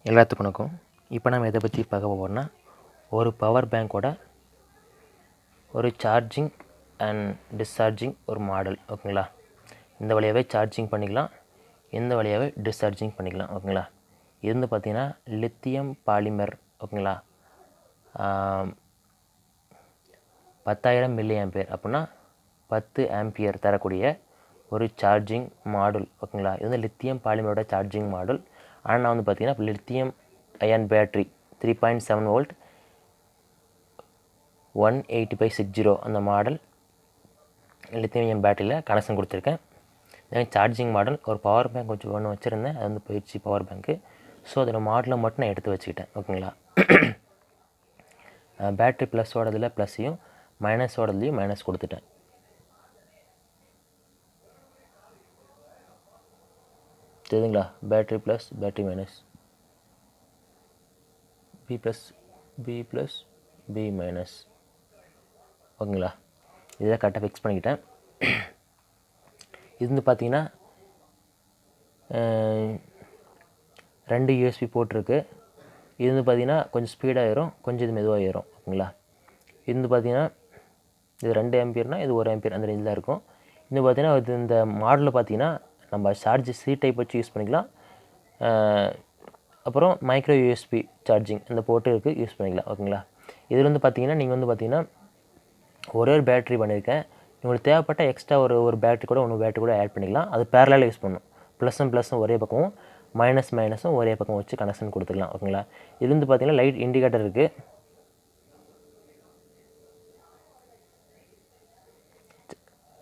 எல்லாத்துக்கும் வணக்கம். இப்போ நம்ம எதை பற்றி பார்க்க போகிறோம்னா, ஒரு பவர் பேங்க்கோட ஒரு சார்ஜிங் அண்ட் டிஸ்சார்ஜிங் ஒரு மாடல். ஓகேங்களா? இந்த வழியாகவே சார்ஜிங் பண்ணிக்கலாம், இந்த வழியாகவே டிஸ்சார்ஜிங் பண்ணிக்கலாம். ஓகேங்களா? இது வந்து பார்த்திங்கன்னா லித்தியம் பாலிமர். ஓகேங்களா? 10,000 மில்லி ஆம்பியர் அப்படின்னா 10 ஆம்பியர் தரக்கூடிய ஒரு சார்ஜிங் மாடுல். ஓகேங்களா? இது வந்து லித்தியம் பாலிமரோட சார்ஜிங் மாடுல். ஆனால் நான் வந்து பார்த்திங்கன்னா லித்தியம் அயன் பேட்ரி 3.7 வோல்ட் 18560 அந்த மாடல் லித்தியம் அயன் பேட்டரியில் கனெக்ஷன் கொடுத்துருக்கேன். சார்ஜிங் மாடல் ஒரு பவர் பேங்க் ஒன்று வச்சுருந்தேன், அது வந்து போயிடுச்சு பவர் பேங்க்கு. ஸோ அதோட மாடலை மட்டும் நான் எடுத்து வச்சுக்கிட்டேன். ஓகேங்களா? பேட்ரி ப்ளஸோடதில் ப்ளஸ்ஸையும் மைனஸோடதுலையும் மைனஸ் கொடுத்துட்டேன். தெரியுதுங்களா? Battery plus battery minus, B plus B minus. ஓகேங்களா? இதை கரெக்டாக ஃபிக்ஸ் பண்ணிக்கிட்டேன். இது வந்து பார்த்திங்கன்னா 2 யூஎஸ்பி போட்டிருக்கு. இது வந்து பார்த்திங்கன்னா கொஞ்சம் ஸ்பீடாக ஏறும், கொஞ்சம் இது மெதுவாக ஏறும். ஓகேங்களா? இது வந்து பார்த்திங்கன்னா இது 2 ஆம்பியர்னால் இது 1 ஆம்பியர் அந்த ரேஞ்சில் இருக்கும். இது பார்த்திங்கன்னா இது இந்த மாடலில் பார்த்திங்கன்னா நம்ம சார்ஜ் சி டைப் வச்சு யூஸ் பண்ணிக்கலாம். அப்புறம் மைக்ரோ யூஎஸ்பி சார்ஜிங் இந்த போட்டு இருக்குது, யூஸ் பண்ணிக்கலாம். ஓகேங்களா? இதில் வந்து பார்த்திங்கன்னா நீங்கள் வந்து பார்த்திங்கன்னா ஒரே ஒரு பேட்ரி பண்ணியிருக்கேன். உங்களுக்கு தேவைப்பட்ட எக்ஸ்ட்ரா ஒரு பேட்ரி கூட ஒன்று பேட்ரி கூட ஆட் பண்ணிக்கலாம். அது பேரலாக யூஸ் பண்ணணும். ப்ளஸ்ஸும் ஒரே பக்கமும் மைனஸும் ஒரே பக்கம் வச்சு கனெக்ஷன் கொடுத்துக்கலாம். ஓகேங்களா? இது வந்து பார்த்திங்கன்னா லைட் இண்டிகேட்டர் இருக்குது.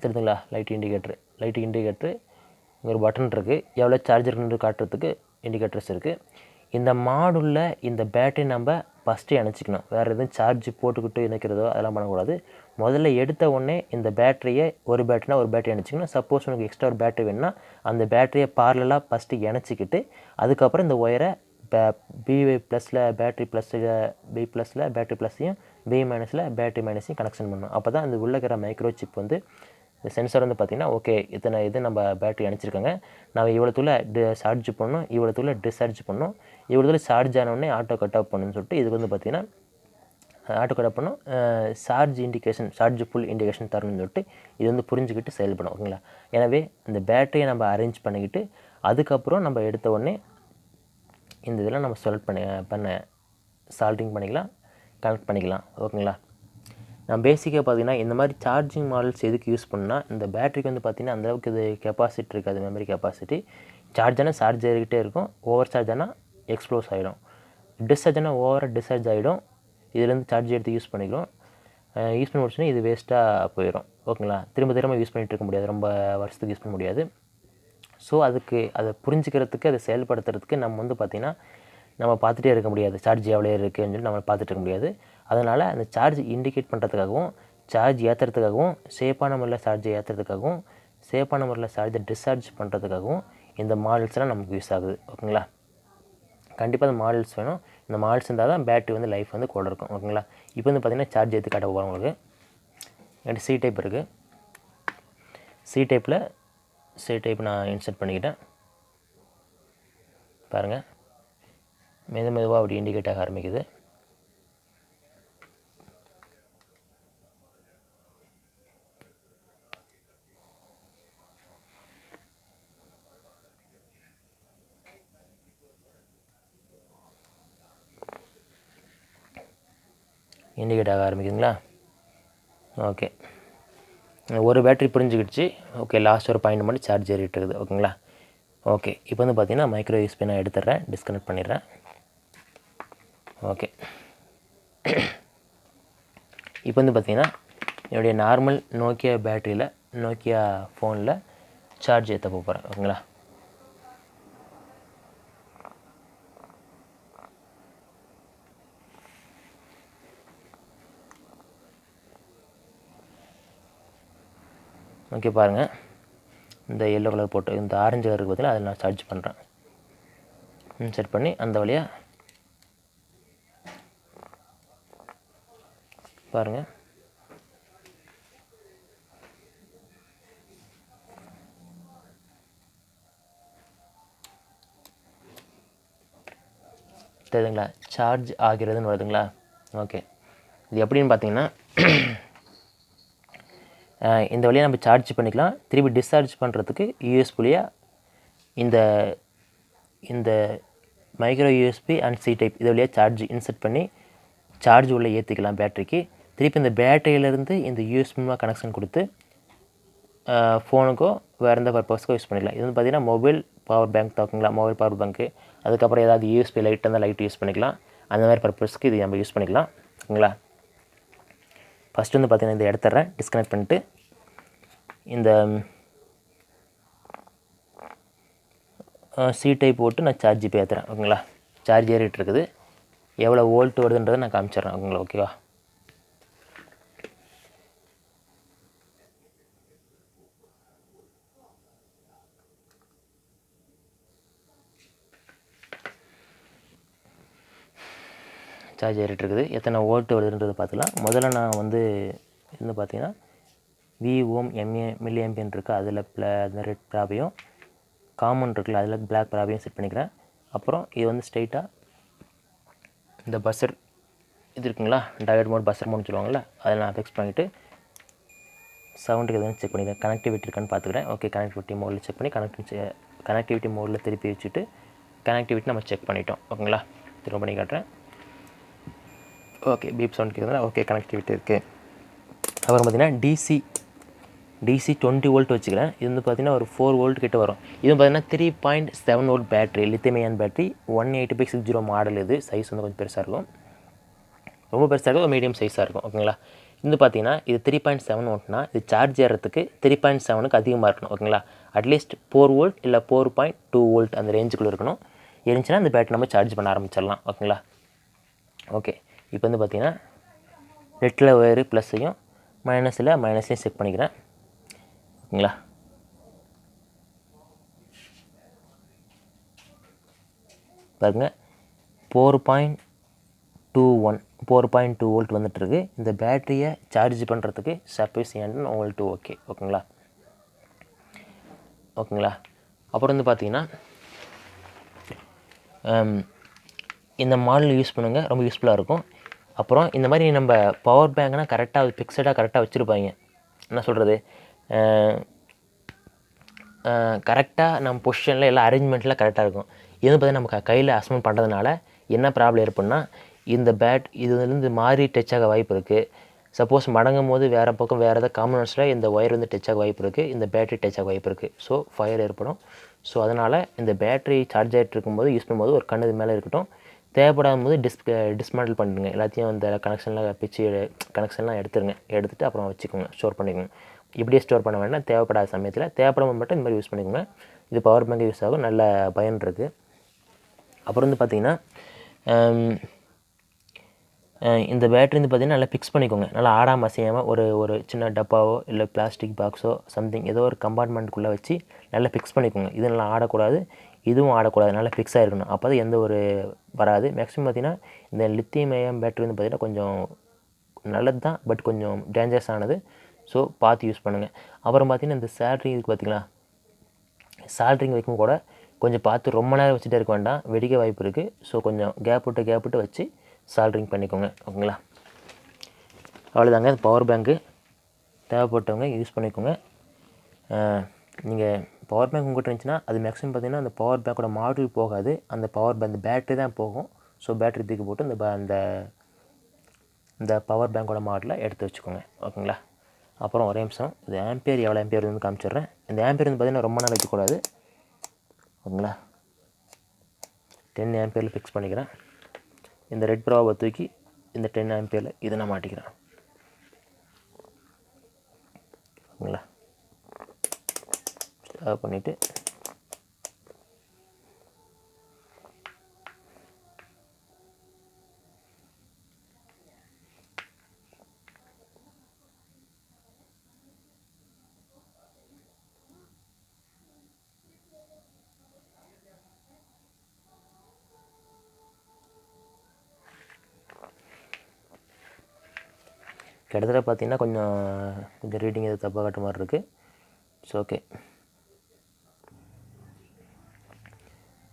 தெரியுதுங்களா? லைட் இண்டிகேட்ரு இங்கே ஒரு பட்டன் இருக்குது. எவ்வளோ சார்ஜர் காட்டுறதுக்கு இண்டிகேட்டர்ஸ் இருக்குது. இந்த மாடுலில் இந்த பேட்டரி நம்ம ஃபஸ்ட்டு இணைச்சிக்கணும். வேறு எதுவும் சார்ஜ் போட்டுக்கிட்டு இணைக்கிறதோ அதெல்லாம் பண்ணக்கூடாது. முதல்ல எடுத்த உடனே இந்த பேட்டரியை ஒரு பேட்டரி இணைச்சிக்கணும். சப்போஸ் உனக்கு எக்ஸ்ட்ரா ஒரு பேட்டரி வேணுன்னா அந்த பேட்டரியை பார்லலாக ஃபஸ்ட்டு இணைச்சிக்கிட்டு அதுக்கப்புறம் இந்த ஒயரை பி ப்ளஸில் பேட்டரி ப்ளஸ்ஸையும் பி மைனஸில் பேட்டரி மைனஸையும் கனெக்ஷன் பண்ணணும். அப்போ தான் அந்த உள்ளே இருக்கிற மைக்ரோ சிப் வந்து இந்த சென்சார் வந்து பார்த்திங்கன்னா ஓகே இது நம்ம பேட்டரி அனுப்பிச்சிருக்காங்க, நான் இவ்வளோத்துள்ள சார்ஜ் பண்ணணும், இவ்வளோத்துள்ள டிஸ்சார்ஜ் பண்ணணும், இவ்வளோத்துள்ள சார்ஜ் ஆனோடனே ஆட்டோ கட் ஆஃப் பண்ணணும்னு சொல்லிட்டு இதுக்கு வந்து பார்த்திங்கன்னா ஆட்டோ கட் ஆஃப் பண்ணணும். சார்ஜ் ஃபுல் இண்டிகேஷன் தரணும்னு சொல்லிட்டு இது வந்து புரிஞ்சுக்கிட்டு செயல்படும். ஓகேங்களா? எனவே இந்த பேட்டரியை நம்ம அரேஞ்ச் பண்ணிக்கிட்டு அதுக்கப்புறம் நம்ம எடுத்த உடனே இந்த இதெல்லாம் நம்ம சால்டிங் பண்ணிக்கலாம், கனெக்ட் பண்ணிக்கலாம். ஓகேங்களா? நான் பேசிக்காக பார்த்திங்கன்னா இந்த மாதிரி சார்ஜிங் மாடல்ஸ் எதுக்கு யூஸ் பண்ணால், இந்த பேட்டரிக்கு வந்து பார்த்திங்கன்னா அந்தளவுக்கு இது கெப்பாசிட்டி இருக்காது, மெமரி கெப்பாசிட்டி. சார்ஜ் ஏறிக்கிட்டே இருக்கும். ஓவர் சார்ஜ் ஆனால் எக்ஸ்ப்ளோஸ் ஆகிடும். டிஸ்சார்ஜ் ஆனால் ஓவராக டிஸ்சார்ஜ் ஆகிடும். இதுலேருந்து சார்ஜ் எடுத்து யூஸ் பண்ணிக்கிறோம். யூஸ் பண்ணி முடிச்சோன்னா இது வேஸ்ட்டாக போயிடும். ஓகேங்களா? திரும்ப யூஸ் பண்ணிகிட்டு இருக்க முடியாது, ரொம்ப வருஷத்துக்கு யூஸ் பண்ண முடியாது. ஸோ அதை புரிஞ்சுக்கிறதுக்கு அதை செயல்படுத்துறதுக்கு நம்ம வந்து பார்த்திங்கன்னா நம்ம பார்த்துட்டே இருக்க முடியாது. சார்ஜ் எவ்வளோ இருக்குதுன்னு சொல்லி நம்ம பார்த்துட்டு இருக்க முடியாது. அதனால் அந்த சார்ஜ் இண்டிகேட் பண்ணுறதுக்காகவும் சார்ஜ் ஏற்றுறதுக்காகவும் சேஃபான முறையில் சார்ஜை ஏற்றுறதுக்காகவும் சேஃபான முறையில் சார்ஜை டிஸ்சார்ஜ் பண்ணுறதுக்காகவும் இந்த மாடல்ஸ்லாம் நமக்கு யூஸ் ஆகுது. ஓகேங்களா? கண்டிப்பாக அந்த மாடல்ஸ் வேணும். இந்த மாடல்ஸ் இருந்தால் தான் பேட்டரி வந்து லைஃப் வந்து கூட இருக்கும். ஓகேங்களா? இப்போ வந்து பார்த்திங்கன்னா சார்ஜ் ஏற்றி காட்ட போகிறோம் உங்களுக்கு. என்கிட்ட சி டைப் இருக்குது. சி டைப் நான் இன்சர்ட் பண்ணிக்கிட்டேன். பாருங்கள், மெதுவாக அப்படி இண்டிகேட் ஆக ஆரம்பிக்குது. இண்டிகேட் ஆக ஆரம்பிக்குதுங்களா? ஓகே, ஒரு பேட்டரி புரிஞ்சுக்கிடுச்சு. ஓகே, லாஸ்ட் ஒரு பாயிண்ட் மட்டும் சார்ஜ் ஏறிட்டு இருக்குது. ஓகேங்களா? ஓகே, இப்போ வந்து பார்த்திங்கன்னா மைக்ரோ யூஎஸ்பி நான் எடுத்துடுறேன், டிஸ்கனெக்ட் பண்ணிடுறேன். ஓகே, இப்போ வந்து பார்த்திங்கன்னா என்னுடைய நார்மல் நோக்கியா ஃபோனில் சார்ஜ் ஏற்ற போகிறேன். ஓகேங்களா? ஓகே, பாருங்கள், இந்த எல்லோ கலர் போட்டு இந்த ஆரஞ்சு கலருக்கு பதிலாக அதில் நான் சார்ஜ் பண்ணுறேன். செட் பண்ணி அந்த வழியாக பாருங்கள், தெரியுதுங்களா, சார்ஜ் ஆகிறதுன்னு வருதுங்களா. ஓகே, இது எப்படின்னு பார்த்தீங்கன்னா இந்த வழியாக நம்ம சார்ஜ் பண்ணிக்கலாம். திருப்பி டிஸ்சார்ஜ் பண்ணுறதுக்கு யூஎஸ்பியாக இந்த இந்த micro USB and C type இது வழியாக சார்ஜ் இன்செர்ட் பண்ணி சார்ஜ் உள்ளே ஏற்றிக்கலாம் பேட்டரிக்கு. திருப்பி இந்த பேட்டரியிலேருந்து இந்த யூஎஸ்பிமாக கனெக்ஷன் கொடுத்து ஃபோனுக்கோ வேறு எந்த பர்பஸ்க்கோ யூஸ் பண்ணிக்கலாம். இது வந்து பார்த்திங்கன்னா மொபைல் பவர் பேங்க் தாக்குங்களா, மொபைல் பவர் பேங்க்கு. அதுக்கப்புறம் ஏதாவது யூஎஸ்பி லைட் இருந்தால் லைட் யூஸ் பண்ணிக்கலாம். அந்த மாதிரி பர்பஸ்க்கு இது நம்ம யூஸ் பண்ணிக்கலாம். ஓகேங்களா. ஃபஸ்ட்டு வந்து பார்த்திங்கன்னா இந்த எடுத்துட்றேன், டிஸ்கனெக்ட் பண்ணிட்டு இந்த சி டைப் போட்டு நான் சார்ஜ் இப்போ ஏற்றுறேன். ஓகேங்களா. சார்ஜ் ஏறிட்டு இருக்குது. எவ்வளோ வோல்ட் வருதுன்றதை நான் காமிச்சிட்றேன். ஓகேங்களா. ஓகேவா. சார்ஜ் ஏறிட்டு இருக்குது. எத்தனை வோல்ட் வருதுன்றது பார்த்துக்கலாம். முதல்ல நான் வந்து இது பார்த்தீங்கன்னா V ohm mA milli ampere இருக்குது, அதில் அந்த ரெட் ப்ராபையும் காமன் இருக்குல்ல அதில் பிளாக் ப்ராபையும் செட் பண்ணிக்கிறேன். அப்புறம் இது வந்து ஸ்ட்ரைட்டாக இந்த பஸ்ஸர் இது இருக்குங்களா, டயட் மோட் பஸ்ஸர் மோட்னு சொல்லுவாங்கள்ல, அதில் நான் ஃபிக்ஸ் பண்ணிவிட்டு சவுண்டுக்கு எதுவும் செக் பண்ணிக்கிறேன். கனெக்டிவிட்டி இருக்கான்னு பார்த்துக்கிறேன். ஓகே, கனெக்டிவிட்டி மோடில் செக் பண்ணி கனெக்டிவிட்டி மோடில் திருப்பி வச்சுட்டு கனெக்டிவிட்டி நம்ம செக் பண்ணிட்டோம். ஓகேங்களா. திரும்ப பண்ணி காட்டுறேன். ஓகே, பீப் சவுண்ட் கேட்குதுங்களா. ஓகே, கனெக்டிவிட்டி இருக்குது. அப்புறம் பார்த்திங்கன்னா டிசி 20 வோல்ட் வச்சுக்கிறேன். இது வந்து பார்த்திங்கன்னா ஒரு 4 வோல்ட் கிட்ட வரும். இது பார்த்திங்கன்னா 3.7 volt battery, lithium ion battery, 18560 model. இது சைஸ் வந்து கொஞ்சம் பெருசாக இருக்கும், ரொம்ப பெருசாக இருக்கும், ஒரு மீடியம் சைஸாக இருக்கும். ஓகேங்களா. இது பார்த்திங்கன்னா இது 3.7 வோல்ட்னா இது சார்ஜ் ஏறதுக்கு 3.7க்கு அதிகமாக இருக்கணும். ஓகேங்களா. அட்லீஸ்ட் 4 வோல்ட் இல்லை 4.2 வோல்ட் அந்த ரேஞ்சுக்குள்ளே இருக்கணும். இருந்துச்சுன்னா இந்த பேட்டரி நம்ம சார்ஜ் பண்ண ஆரம்பிச்சிடலாம். ஓகேங்களா. ஓகே, இப்போ வந்து பார்த்திங்கன்னா ரெட்டில் ஒயரு ப்ளஸ்ஸையும் மைனஸ்லையும் செக் பண்ணிக்கிறேன். ஓகேங்களா. பாருங்க 4.2 வோல்ட் வந்துட்டுருக்கு. இந்த பேட்டரியை சார்ஜ் பண்ணுறதுக்கு சஃபிஷியன்ட் வோல்ட். ஓகேங்களா. அப்புறம் வந்து பார்த்திங்கன்னா இந்த மாடல் யூஸ் பண்ணுங்கள், ரொம்ப யூஸ்ஃபுல்லாக இருக்கும். அப்புறம் இந்த மாதிரி நம்ம பவர் பேங்க்னால் கரெக்டாக ஃபிக்ஸடாக கரெக்டாக வச்சுருப்பாங்க. என்ன சொல்கிறது, கரெக்டாக நம்ம பொசிஷனில் எல்லாம் அரேஞ்ச்மெண்ட்டில் கரெக்டாக இருக்கும். இது பார்த்திங்கன்னா நம்ம கையில் அசைன்மெண்ட் பண்ணுறதுனால என்ன ப்ராப்ளம் ஏற்படும்னா இந்த இதுலேருந்து மாறி டச் ஆக வாய்ப்பு இருக்குது. சப்போஸ் மடங்கும் போது வேறு பக்கம் வேறு ஏதாவது காம்பனன்ட்ஸில் இந்த ஒயர் வந்து டச் ஆக வாய்ப்பு இருக்குது, இந்த பேட்டரி டச் ஆக வாய்ப்பு இருக்குது. ஸோ ஃபயர் ஏற்படும். ஸோ அதனால் இந்த பேட்டரி சார்ஜ் ஆகிட்டு இருக்கும்போது யூஸ் பண்ணும்போது ஒரு கண்ணு மேலே இருக்கட்டும். தேவைப்படாத போது டிஸ்மேண்டில் பண்ணிடுங்க. எல்லாத்தையும் அந்த கனெக்ஷன்லாம் எடுத்துகிட்டு அப்புறம் வச்சுக்கோங்க, ஸ்டோர் பண்ணிக்கோங்க. இப்படியே ஸ்டோர் பண்ண வேண்டாம். தேவைப்படாத சமயத்தில் தேவைப்படாமல் மட்டும் இந்த மாதிரி யூஸ் பண்ணிக்கோங்க. இது பவர் பேங்க் யூஸ் ஆகும், நல்ல பயன் இருக்குது. அப்புறம் வந்து பார்த்திங்கன்னா இந்த பேட்டரி வந்து பார்த்திங்கன்னா நல்லா ஃபிக்ஸ் பண்ணிக்கோங்க. நல்லா ஆடாமல் அசையாமல் ஒரு சின்ன டப்பாவோ இல்லை பிளாஸ்டிக் பாக்ஸோ சம்திங் ஏதோ ஒரு கம்பார்ட்மெண்ட்டுக்குள்ளே வச்சு நல்லா ஃபிக்ஸ் பண்ணிக்கோங்க. இது நல்லா ஆடக்கூடாது, இதுவும் ஆடக்கூடாது, நல்லா ஃபிக்ஸ் ஆகிருக்கணும். அப்போ தான் எந்த ஒரு வராது. மேக்ஸிமம் பார்த்திங்கன்னா இந்த லித்தியம் அயன் பேட்டரி வந்து பார்த்திங்கன்னா கொஞ்சம் நல்லது தான், பட் கொஞ்சம் டேஞ்சரஸ் ஆனது. ஸோ பார்த்து யூஸ் பண்ணுங்கள். அப்புறம் பார்த்திங்கன்னா இந்த சால்ட்ரிங் இதுக்கு பார்த்திங்களா, சால்ட்ரிங் வைக்கும் கூட கொஞ்சம் பார்த்து ரொம்ப நேரம் வச்சுட்டே இருக்க வேண்டாம், வெடிக்க வாய்ப்பு இருக்குது. ஸோ கொஞ்சம் கேப் விட்டு வச்சு சால்ட்ரிங் பண்ணிக்கோங்க. ஓகேங்களா. அவ்வளோதாங்க. பவர் பேங்க்கு தேவைப்பட்டவங்க யூஸ் பண்ணிக்கோங்க. நீங்கள் பவர் பேங்க் உங்கள்கிட்ட இருந்துச்சுன்னா அது மேக்ஸிமம் பார்த்திங்கன்னா அந்த பவர் பேங்கோட மாடல் போகாது, அந்த பேட்டரி தான் போகும். ஸோ பேட்டரி தூக்கி போட்டு இந்த பவர் பேங்கோட மாடலை எடுத்து வச்சுக்கோங்க. ஓகேங்களா. அப்புறம் ஒரே நிமிஷம், இது ஆம்பியர் எவ்வளோ ஆம்பியர் வந்து காமிச்சிடுறேன். இந்த ஆம்பியர் வந்து பார்த்திங்கன்னா ரொம்ப நாள் வைக்கக்கூடாது. ஓகேங்களா. 10 ஆம்பியரில் ஃபிக்ஸ் பண்ணிக்கிறேன். இந்த ரெட் ப்ராவை தூக்கி இந்த 10 ஆம்பியரில் இதை நான் மாட்டிக்கிறேன். ஓகேங்களா. ஸ்டாப் பண்ணிவிட்டு கிட்டத்தட்ட பார்த்திங்கன்னா கொஞ்சம் ரீடிங் எது தப்பாக காட்டுற மாதிரி இருக்குது. ஸோ ஓகே,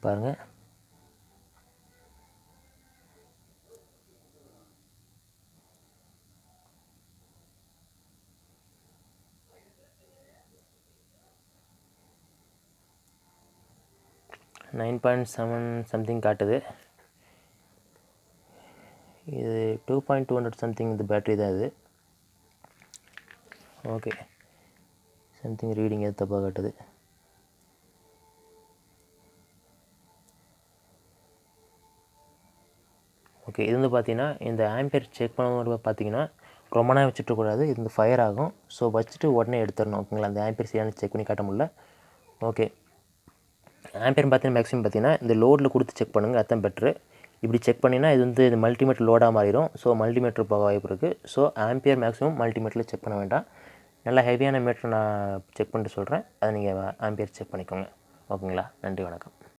பாருங்கள் 9.7 சம்திங் காட்டுது. இது 2.200 சம்திங் இந்த பேட்ரி தான் இது. ஓகே, சம்திங் ரீடிங் எது தப்பாக காட்டுது. ஓகே, இது வந்து பார்த்தீங்கன்னா இந்த ஆம்பியர் செக் பண்ணும்போது பார்த்தீங்கன்னா ரொம்ப நேரம் வச்சுட்டுக்கூடாது, இது வந்து ஃபயர் ஆகும். ஸோ வச்சுட்டு உடனே எடுத்துடணும். ஓகேங்களா, அந்த ஆம்பியர் சரியான செக் பண்ணி காட்ட முடியல. ஓகே, ஆம்பியர் பார்த்தீங்கன்னா மேக்ஸிமம் பார்த்தீங்கன்னா இந்த லோடில் கொடுத்து செக் பண்ணுங்கள், அதுதான் பெட்ரு. இப்படி செக் பண்ணினா இது வந்து இது மல்டிமீட்டர் லோடாக மாறிடும். ஸோ மல்டிமீட்டர் போக வாய்ப்பு இருக்குது. ஸோ ஆம்பியர் மேக்ஸிமம் மல்டிமீட்டரில் செக் பண்ண வேண்டாம். நல்லா ஹெவியான மீட்டர் நான் செக் பண்ணிட்டு சொல்கிறேன், அதை நீங்கள் ஆம்பியர் செக் பண்ணிக்கோங்க. ஓகேங்களா, நன்றி, வணக்கம்.